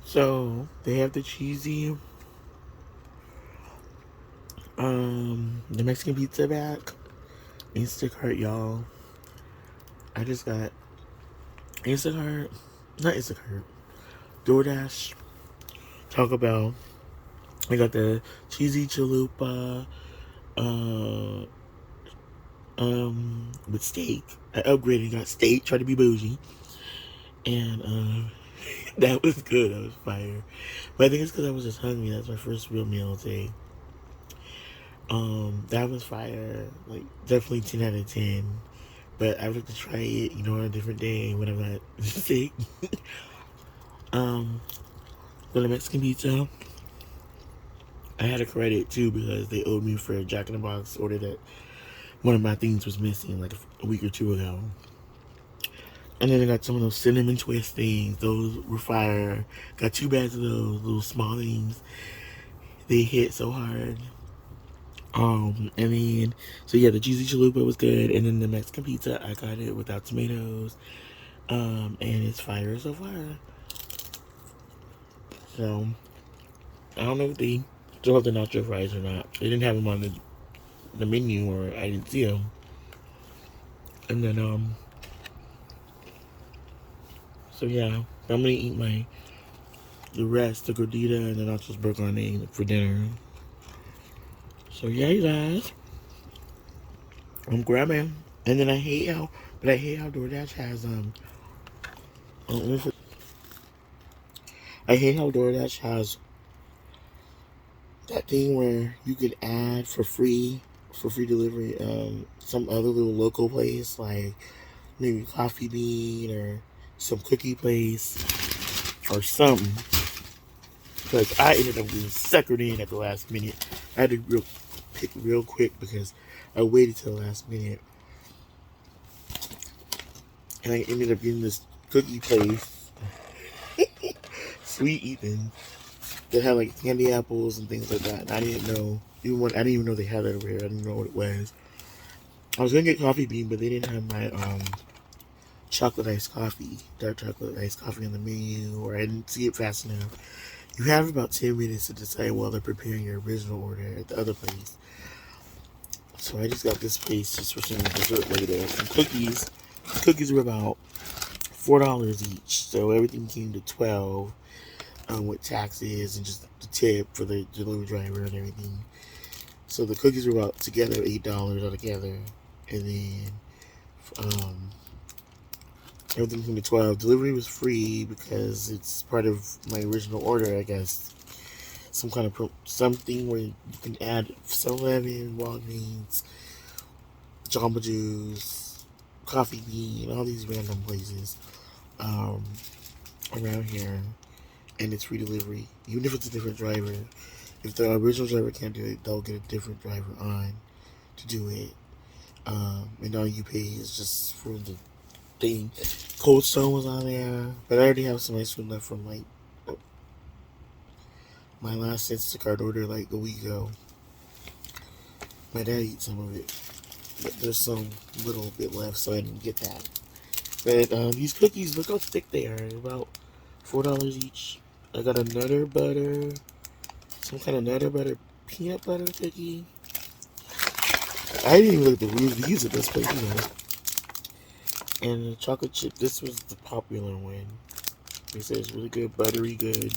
So they have the cheesy, the Mexican pizza back. Instacart, y'all. I just got Instacart, not Instacart, DoorDash, Taco Bell. I got the cheesy chalupa, uh, with steak. I upgraded, got steak, tried to be bougie, and that was good. That was fire. But I think it's because I was just hungry. That's my first real meal today. That was fire. Like definitely 10 out of 10. But I would like to try it, on a different day when I'm not sick. um, for the Mexican pizza, I had a credit too because they owed me for a Jack in the Box order that one of my things was missing like a week or two ago. And then I got some of those cinnamon twist things. Those were fire. Got 2 bags of those little small things. They hit so hard. And then so yeah, the cheesy chalupa was good, and then the Mexican pizza I got it without tomatoes. And it's fire so far. So I don't know if they still have the nacho fries or not. They didn't have them on the menu, or I didn't see them. And then so yeah, I'm gonna eat the rest, the gordita and the nachos burgone for dinner. So yeah, you guys, I'm grabbing. And then I hate how DoorDash has I hate how DoorDash has that thing where you can add for free delivery, some other little local place like maybe Coffee Bean or some cookie place or something. Because I ended up getting suckered in at the last minute. I had to pick real quick because I waited till the last minute, and I ended up getting this cookie place, Sweet Ethan, that had like candy apples and things like that. And I didn't know I didn't even know they had that over here. I didn't know what it was. I was gonna get Coffee Bean, but they didn't have my chocolate iced coffee, dark chocolate iced coffee on the menu, or I didn't see it fast enough. You have about 10 minutes to decide while they're preparing your original order at the other place. So I just got this place just for some dessert later. Some cookies. Cookies were about $4 each, so everything came to 12, with taxes and just the tip for the delivery driver and everything. So the cookies were about together $8 altogether, and then um, everything came to 12. Delivery was free because it's part of my original order, I guess. Some kind of something where you can add 7-Eleven, Walgreens, Jamba Juice, Coffee Bean, all these random places um, around here, and it's free delivery. Even if it's a different driver, if the original driver can't do it, they'll get a different driver on to do it. And all you pay is just for the thing. Cold Stone was on there, but I already have some ice cream left from like my last Instacart order like a week ago. My dad ate some of it, but there's some little bit left, so I didn't get that. But these cookies, look how thick they are. They're about $4 each. I got a Nutter Butter, some kind of Nutter Butter peanut butter cookie. I didn't even look at the reviews of this, but. And the chocolate chip, this was the popular one. They said it's really good, buttery good.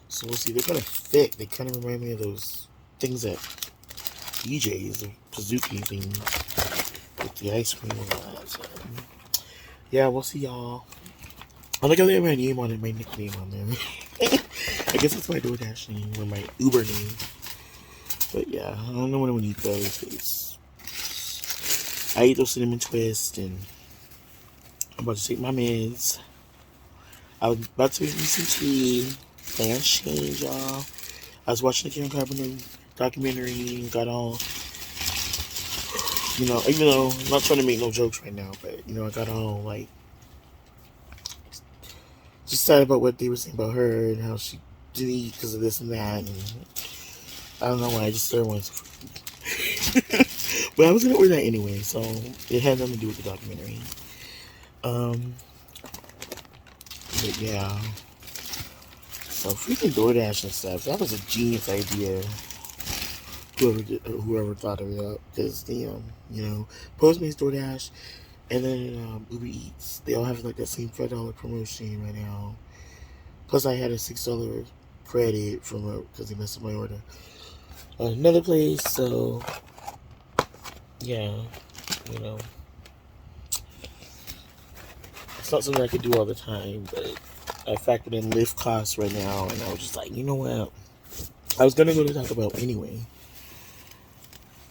So we'll see. They're kind of thick. They kind of remind me of those things at DJ's, the Suzuki thing with the ice cream and all that. So, yeah, we'll see y'all. I like how they have my name on it, my nickname on there. I guess it's my DoorDash name or my Uber name. But yeah, I don't know when I'm gonna eat those. I ate those cinnamon twists, and I'm about to take my meds. I was about to make me some tea. Plans change, y'all. I was watching the Karen Carpenter documentary and got all, even though I'm not trying to make no jokes right now, but, I got all, like, just sad about what they were saying about her and how she didn't eat because of this and that. And I don't know why, I just started wanting some food. But I was going to order that anyway, so it had nothing to do with the documentary. But yeah. So freaking DoorDash and stuff. That was a genius idea. Whoever thought of it up, because Postmates, DoorDash, and then Uber Eats. They all have like that same $5 promotion right now. Plus, I had a $6 credit from because they messed up my order. Another place, so yeah, you know, it's not something I could do all the time, but I factored in Lyft costs right now, and I was just like, you know what? I was gonna go to Taco Bell anyway.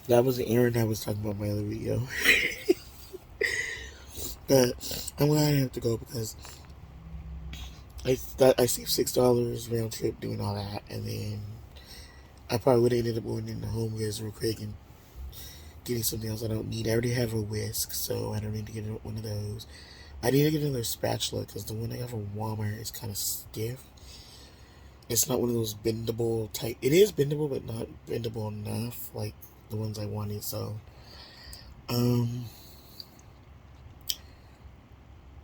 That was the errand I was talking about in my other video. But I'm glad I have to go because I saved $6 round trip doing all that, and then I probably would have ended up going into Home Goods real quick and getting something else I don't need. I already have a whisk, so I don't need to get one of those. I need to get another spatula because the one I got from Walmart is kind of stiff. It's not one of those bendable type. It is bendable, but not bendable enough like the ones I wanted. So, I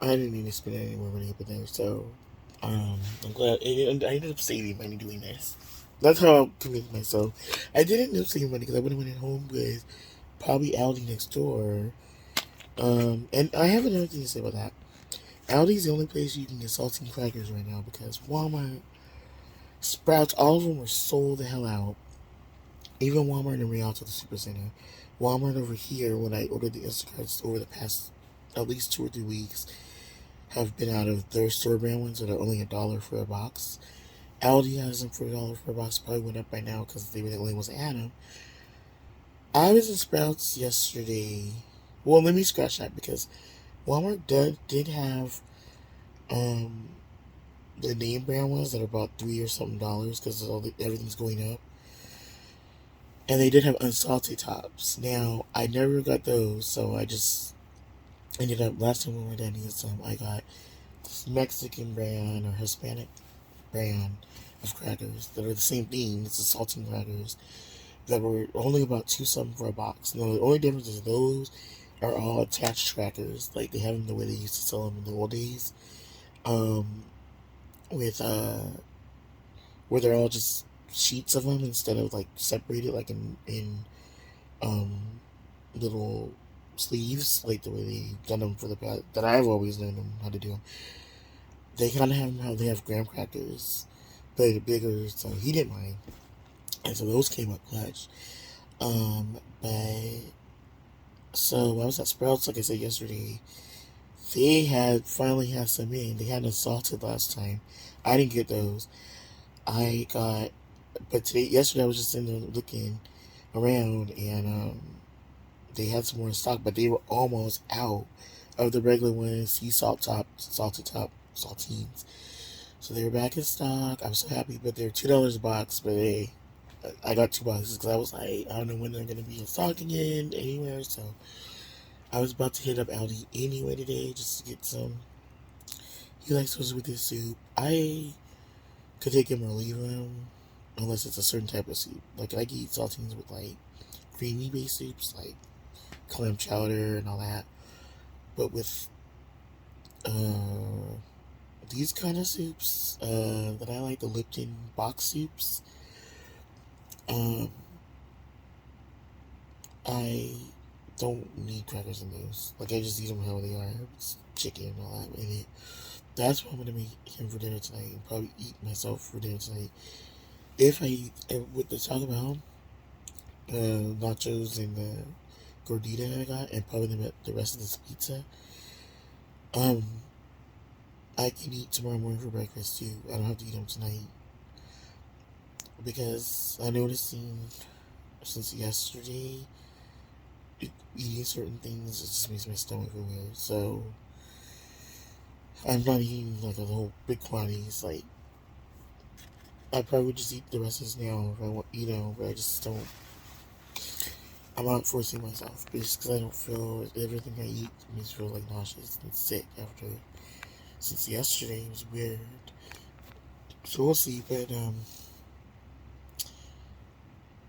didn't need to spend any more money up there. So, I'm glad. And I ended up saving money doing this. That's how I convinced myself. I did end up saving money because I would have went at Home with probably Aldi next door. And I have another thing to say about that. Aldi's the only place you can get saltine crackers right now because Walmart, Sprouts, all of them were sold the hell out. Even Walmart and Rialto, the Supercenter. Walmart over here, when I ordered the Instacarts over the past at least 2 or 3 weeks, have been out of their store brand ones that are only $1 for a box. Aldi has them for $1 for a box. Probably went up by now because they were the only ones that had them. I was in Sprouts yesterday. Well, let me scratch that because Walmart did have the name brand ones that are about $3 or something because everything's going up. And they did have unsalted tops. Now, I never got those, so I just ended up, last time we went down to get some, I got this Mexican brand or Hispanic brand of crackers that are the same thing. It's the saltine crackers that were only about $2 something for a box. Now, the only difference is those are all attached crackers. Like, they have them the way they used to sell them in the old days. With, where they're all just sheets of them instead of like separated like in little sleeves like the way they've done them for the past that I've always known them how to do them. They kind of have them how they have graham crackers, but they're bigger, so he didn't mind, and so those came up clutch. But so I was at Sprouts like I said yesterday. They had finally had some in. They hadn't salted last time. I didn't get those. But yesterday I was just in there looking around, and they had some more in stock, but they were almost out of the regular ones, salted top saltines. So they were back in stock. I was so happy, but they're $2 a box. But hey, I got 2 boxes because I was like, I don't know when they're gonna be in stock again anywhere. So I was about to hit up Aldi anyway today just to get some. He likes those with his soup. I could take him or leave him, unless it's a certain type of soup. Like, I can eat saltines with, like, creamy based soups, like clam chowder and all that. But with, these kind of soups, that I like, the Lipton box soups, I don't need crackers in those. Like, I just eat them how they are. It's chicken and all that in it. That's what I'm gonna make him for dinner tonight, and probably eat myself for dinner tonight. If I eat with the Taco Bell, nachos and the gordita I got, and probably the rest of this pizza, I can eat tomorrow morning for breakfast too. I don't have to eat them tonight because I noticed since yesterday, eating certain things it just makes my stomach feel weird. So I'm not eating like a whole big quantities. Like, I probably would just eat the rest of this now if I want, but I just don't. I'm not forcing myself just because I don't feel everything I eat makes me feel like nauseous and sick after. Since yesterday, it was weird. So we'll see. But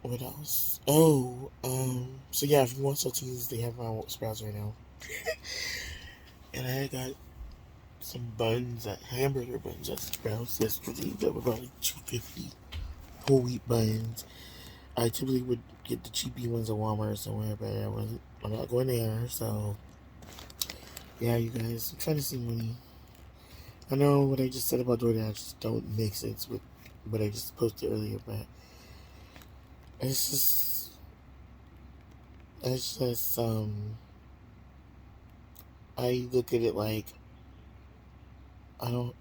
what else? Oh, so yeah, if you want saltines, they have my Sprouts right now. And I got some buns, hamburger buns at Sprouts yesterday that were about like $2.50. Whole wheat buns. I typically would get the cheapy ones at Walmart or somewhere, but I'm not going there. So yeah, you guys, I'm trying to save money. I know what I just said about DoorDash don't make sense with what I just posted earlier, but it's just it's just I look at it like I don't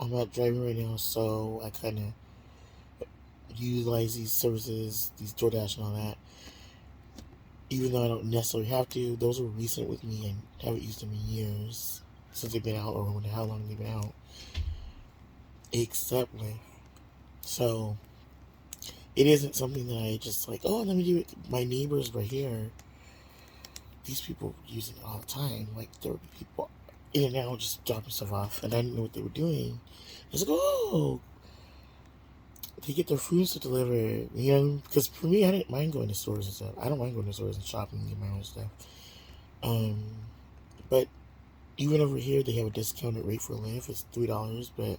I'm not driving right now, so I kind of utilize these services, these DoorDash and all that, even though I don't necessarily have to. Those were recent with me and haven't used them in years since they've been out, or how long they've been out, except with. So it isn't something that I just like, oh, let me do it. My neighbors were here. These people use it all the time. Like, there would be people in and out just dropping stuff off, and I didn't know what they were doing. I was like, oh, they get their food to deliver, you know, because for me, I didn't mind going to stores and stuff. I don't mind going to stores and shopping and get my own stuff. But even over here, they have a discounted rate for Lyft. It's $3, but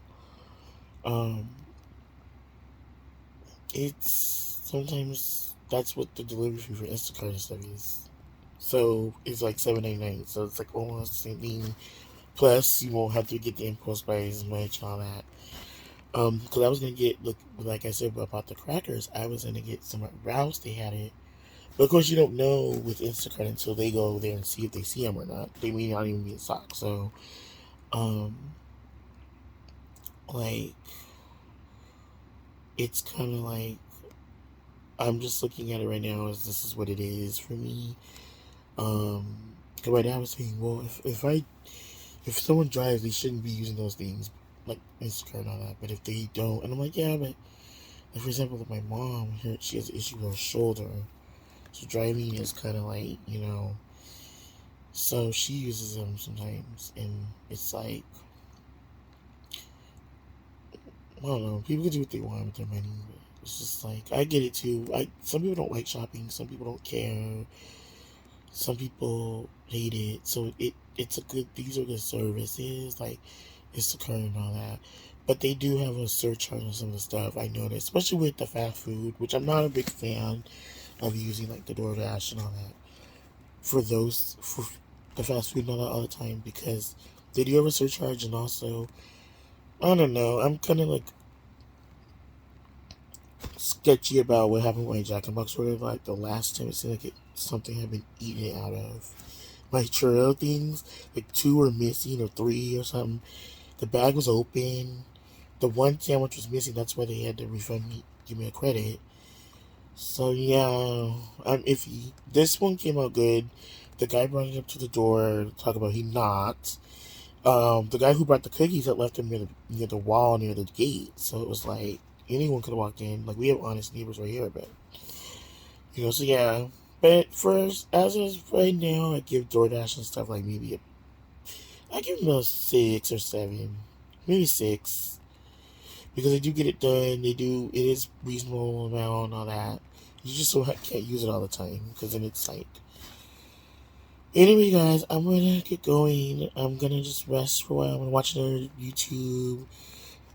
it's sometimes that's what the delivery fee for Instacart and stuff is. So it's like $7.99. So it's like almost the same thing. Plus, you won't have to get the impulse buys as much and all that. Because I was gonna get, look, like I said about the crackers, I was gonna get some at Rouse. They had it, but of course you don't know with Instacart until they go there and see if they see them or not. They may not even be in stock. So, like, it's kind of like I'm just looking at it right now as this is what it is for me. Cause right now I was saying, well, if someone drives, they shouldn't be using those things like Instacart and all that. But if they don't, and I'm like, yeah, but like, for example, with my mom, she has an issue with her shoulder, so driving is kind of like, you know, so she uses them sometimes, and it's like, I don't know, people can do what they want with their money, but it's just like, I get it too. Some people don't like shopping, some people don't care, some people hate it, so it's a good, these are good services, like Instacart and all that, but they do have a surcharge on some of the stuff, I noticed, especially with the fast food, which I'm not a big fan of using, like the DoorDash and all that, for the fast food and all that all the time, because they do have a surcharge, and also, I don't know, I'm kind of like sketchy about what happened with my Jack in the Box order. Like the last time it seemed like something had been eaten out of my churro things. Like 2 were missing or 3 or something. The bag was open. The one sandwich was missing. That's why they had to refund me, give me a credit. So yeah, I'm iffy. This one came out good. The guy brought it up to the door to talk about he knocked. The guy who brought the cookies had left them near the wall near the gate. So it was like anyone could have walked in. Like, we have honest neighbors right here, but you know, so yeah. But first, as of right now, I give DoorDash and stuff like I give them a 6 or 7, maybe 6, because they do get it done. It is reasonable amount and all that. You just can't use it all the time, because then it's like. Anyway, guys, I'm gonna get going. I'm gonna just rest for a while. I'm gonna watch another YouTube.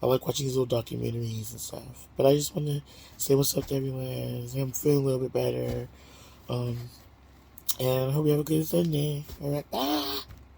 I like watching these little documentaries and stuff. But I just want to say what's up to everyone. I'm feeling a little bit better. And I hope you have a good Sunday. Alright, bye.